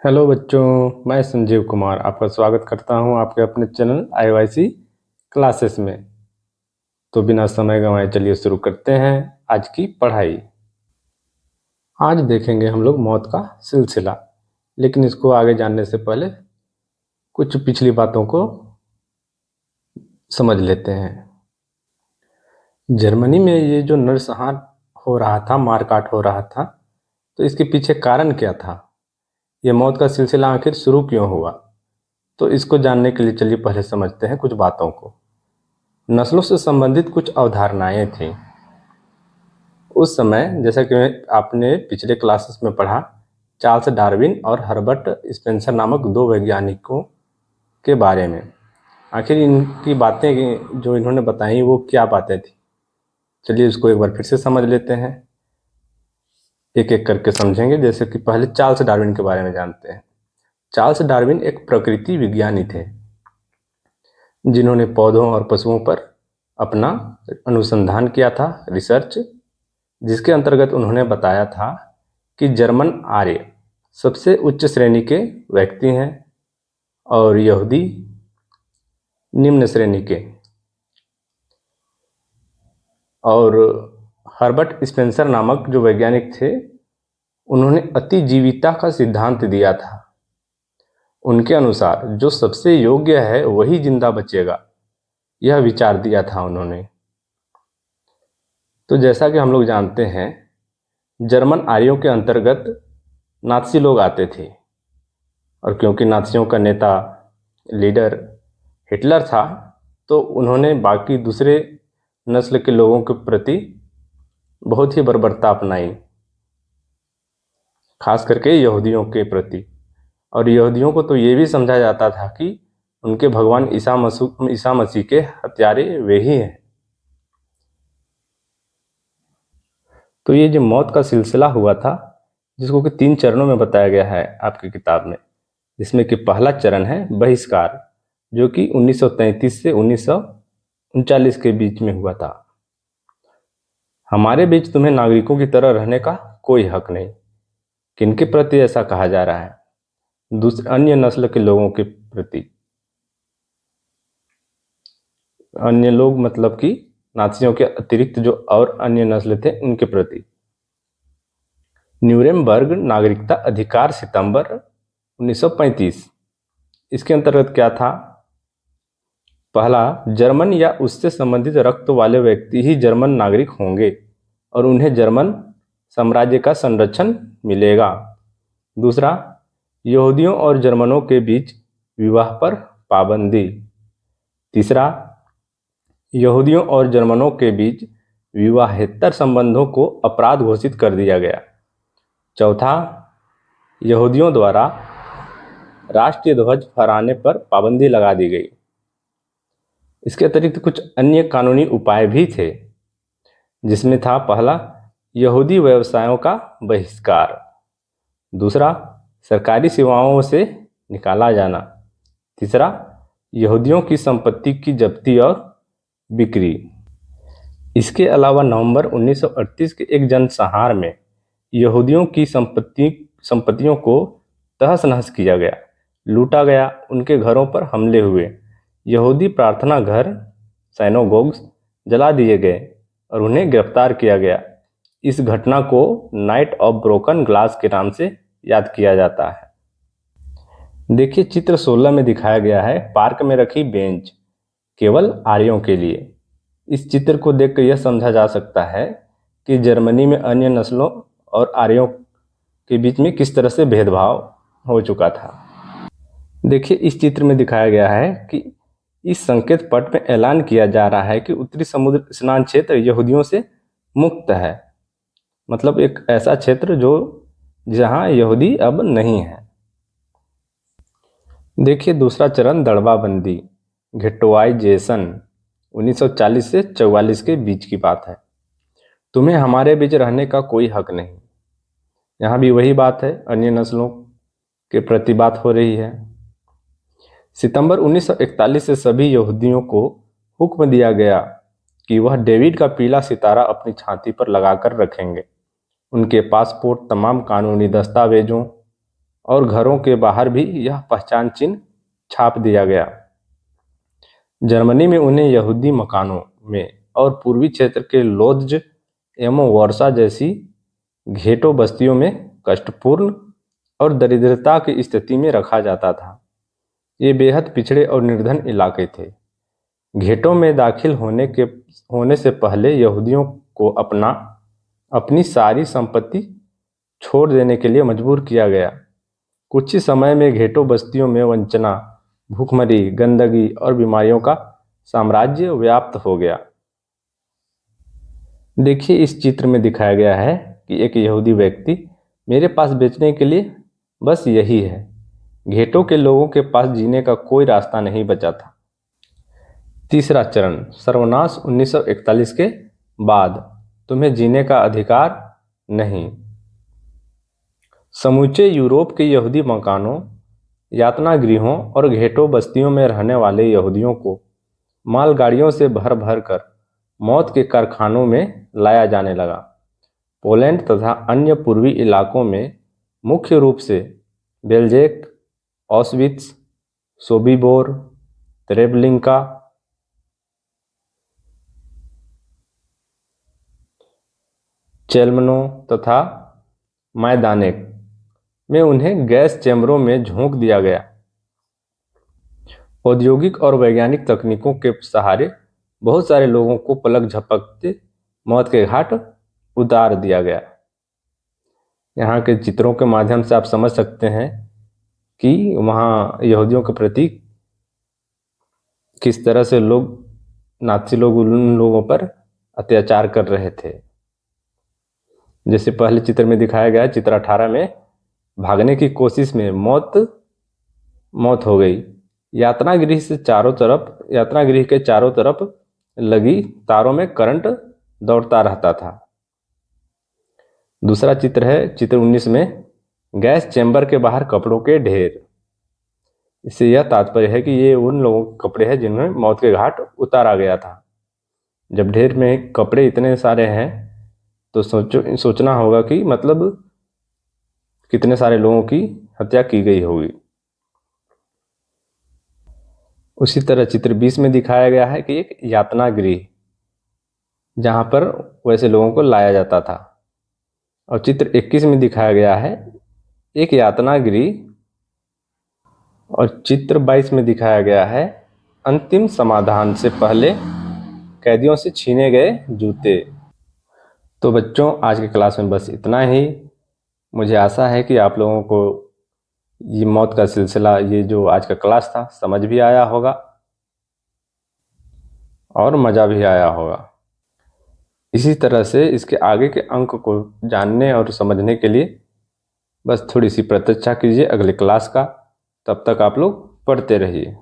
Hello बच्चों, मैं संजीव कुमार आपका स्वागत करता हूं आपके अपने चैनल आईवाईसी क्लासेस में। तो बिना समय गंवाए चलिए शुरू करते हैं आज की पढ़ाई। आज देखेंगे हम लोग मौत का सिलसिला, लेकिन इसको आगे जानने से पहले कुछ पिछली बातों को समझ लेते हैं। जर्मनी में ये जो नरसंहार हो रहा था, मारकाट हो रहा था, तो इसके पीछे कारण क्या था? ये मौत का सिलसिला आखिर शुरू क्यों हुआ? तो इसको जानने के लिए चलिए पहले समझते हैं कुछ बातों को। नस्लों से संबंधित कुछ अवधारणाएं थीं उस समय, जैसा कि आपने पिछले क्लासेस में पढ़ा। चार्ल्स डार्विन और हर्बर्ट स्पेंसर नामक दो वैज्ञानिकों के बारे में। आखिर इनकी बातें जो इन्होंने बताई वो क्या बातें थी, चलिए इसको एक बार फिर से समझ लेते हैं। एक एक करके समझेंगे। जैसे कि पहले चार्ल्स डार्विन के बारे में जानते हैं। चार्ल्स डार्विन एक प्रकृति विज्ञानी थे जिन्होंने पौधों और पशुओं पर अपना अनुसंधान किया था, रिसर्च, जिसके अंतर्गत उन्होंने बताया था कि जर्मन आर्य सबसे उच्च श्रेणी के व्यक्ति हैं और यहूदी निम्न श्रेणी के। और हर्बर्ट स्पेंसर नामक जो वैज्ञानिक थे, उन्होंने अतिजीविता का सिद्धांत दिया था। उनके अनुसार जो सबसे योग्य है वही जिंदा बचेगा, यह विचार दिया था उन्होंने। तो जैसा कि हम लोग जानते हैं, जर्मन आर्यों के अंतर्गत नात्सी लोग आते थे, और क्योंकि नात्सियों का नेता, लीडर हिटलर था, तो उन्होंने बाकी दूसरे नस्ल के लोगों के प्रति बहुत ही बर्बरता अपनाई, खास करके यहूदियों के प्रति। और यहूदियों को तो ये भी समझा जाता था कि उनके भगवान ईसा मसीह के हत्यारे वे ही हैं। तो ये जो मौत का सिलसिला हुआ था, जिसको कि 3 चरणों में बताया गया है आपकी किताब में, जिसमें कि पहला चरण है बहिष्कार, जो कि 1933 से 1939 के बीच में हुआ था। हमारे बीच तुम्हें नागरिकों की तरह रहने का कोई हक नहीं। किनके प्रति ऐसा कहा जा रहा है? दूसरे अन्य नस्ल के लोगों के प्रति। अन्य लोग मतलब कि नात्सियों के अतिरिक्त जो और अन्य नस्ल थे उनके प्रति। न्यूरेमबर्ग नागरिकता अधिकार, सितंबर 1935। इसके अंतर्गत क्या था? पहला, जर्मन या उससे संबंधित रक्त वाले व्यक्ति ही जर्मन नागरिक होंगे और उन्हें जर्मन साम्राज्य का संरक्षण मिलेगा। दूसरा, यहूदियों और जर्मनों के बीच विवाह पर पाबंदी। तीसरा, यहूदियों और जर्मनों के बीच विवाहेतर संबंधों को अपराध घोषित कर दिया गया। चौथा, यहूदियों द्वारा राष्ट्रीय ध्वज फहराने पर पाबंदी लगा दी गई। इसके अतिरिक्त कुछ अन्य कानूनी उपाय भी थे, जिसमें था पहला, यहूदी व्यवसायों का बहिष्कार। दूसरा, सरकारी सेवाओं से निकाला जाना। तीसरा, यहूदियों की संपत्ति की जब्ती और बिक्री। इसके अलावा नवंबर 1938 के एक जनसंहार में यहूदियों की संपत्तियों को तहस नहस किया गया, लूटा गया, उनके घरों पर हमले हुए, यहूदी प्रार्थना घर, साइनोगोग्स जला दिए गए और उन्हें गिरफ्तार किया गया। इस घटना को नाइट ऑफ ब्रोकन ग्लास के नाम से याद किया जाता है। देखिए, चित्र 16 में दिखाया गया है पार्क में रखी बेंच केवल आर्यों के लिए। इस चित्र को देखकर यह समझा जा सकता है कि जर्मनी में अन्य नस्लों और आर्यों के बीच में किस तरह से भेदभाव हो चुका था। देखिए, इस चित्र में दिखाया गया है कि इस संकेत पट में ऐलान किया जा रहा है कि उत्तरी समुद्र स्नान क्षेत्र यहूदियों से मुक्त है। मतलब एक ऐसा क्षेत्र जो जहां यहूदी अब नहीं है। देखिए, दूसरा चरण दड़बाबंदी, घेटोआइजेशन, 1940 से 44 के बीच की बात है। तुम्हें हमारे बीच रहने का कोई हक नहीं। यहाँ भी वही बात है, अन्य नस्लों के प्रति बात हो रही है। सितंबर 1941 से सभी यहूदियों को हुक्म दिया गया कि वह डेविड का पीला सितारा अपनी छाती पर लगाकर रखेंगे। उनके पासपोर्ट, तमाम कानूनी दस्तावेजों और घरों के बाहर भी यह पहचान चिन्ह छाप दिया गया। जर्मनी में उन्हें यहूदी मकानों में और पूर्वी क्षेत्र के लोद्ज एवं वर्सा जैसी घेटो बस्तियों में कष्टपूर्ण और दरिद्रता की स्थिति में रखा जाता था। ये बेहद पिछड़े और निर्धन इलाके थे। घेटो में दाखिल होने से पहले यहूदियों को अपनी सारी संपत्ति छोड़ देने के लिए मजबूर किया गया। कुछ ही समय में घेटो बस्तियों में वंचना, भूखमरी, गंदगी और बीमारियों का साम्राज्य व्याप्त हो गया। देखिए, इस चित्र में दिखाया गया है कि एक यहूदी व्यक्ति मेरे पास बेचने के लिए बस यही है। घेटो के लोगों के पास जीने का कोई रास्ता नहीं बचा था। तीसरा चरण, सर्वनाश 1941 के बाद तुम्हें जीने का अधिकार नहीं। समूचे यूरोप के यहूदी मकानों, यातना गृहों और घेटो बस्तियों में रहने वाले यहूदियों को मालगाड़ियों से भर भर कर मौत के कारखानों में लाया जाने लगा। पोलैंड तथा अन्य पूर्वी इलाकों में, मुख्य रूप से बेल्जेक, ऑस्विट्स, सोबिबोर, त्रेबलिंका, चेल्मनो तथा मैदानेक में उन्हें गैस चैम्बरों में झोंक दिया गया। औद्योगिक और वैज्ञानिक तकनीकों के सहारे बहुत सारे लोगों को पलक झपकते मौत के घाट उतार दिया गया। यहाँ के चित्रों के माध्यम से आप समझ सकते हैं कि वहाँ यहूदियों के प्रति किस तरह से नाज़ी लोग उन लोगों पर अत्याचार कर रहे थे। जैसे पहले चित्र में दिखाया गया, चित्र 18 में भागने की कोशिश में मौत हो गई। यातना गृह के चारों तरफ लगी तारों में करंट दौड़ता रहता था। दूसरा चित्र है चित्र 19 में, गैस चैम्बर के बाहर कपड़ों के ढेर। इससे यह तात्पर्य है कि ये उन लोगों के कपड़े हैं जिन्हें मौत के घाट उतारा गया था। जब ढेर में कपड़े इतने सारे हैं तो सोचना होगा कि मतलब कितने सारे लोगों की हत्या की गई होगी। उसी तरह चित्र 20 में दिखाया गया है कि एक यातना गृह, जहां पर वैसे लोगों को लाया जाता था। और चित्र 21 में दिखाया गया है एक यातना गृह। और चित्र 22 में दिखाया गया है अंतिम समाधान से पहले कैदियों से छीने गए जूते। तो बच्चों, आज की क्लास में बस इतना ही। मुझे आशा है कि आप लोगों को ये मौत का सिलसिला, ये जो आज का क्लास था, समझ भी आया होगा और मज़ा भी आया होगा। इसी तरह से इसके आगे के अंक को जानने और समझने के लिए बस थोड़ी सी प्रतीक्षा कीजिए अगले क्लास का। तब तक आप लोग पढ़ते रहिए।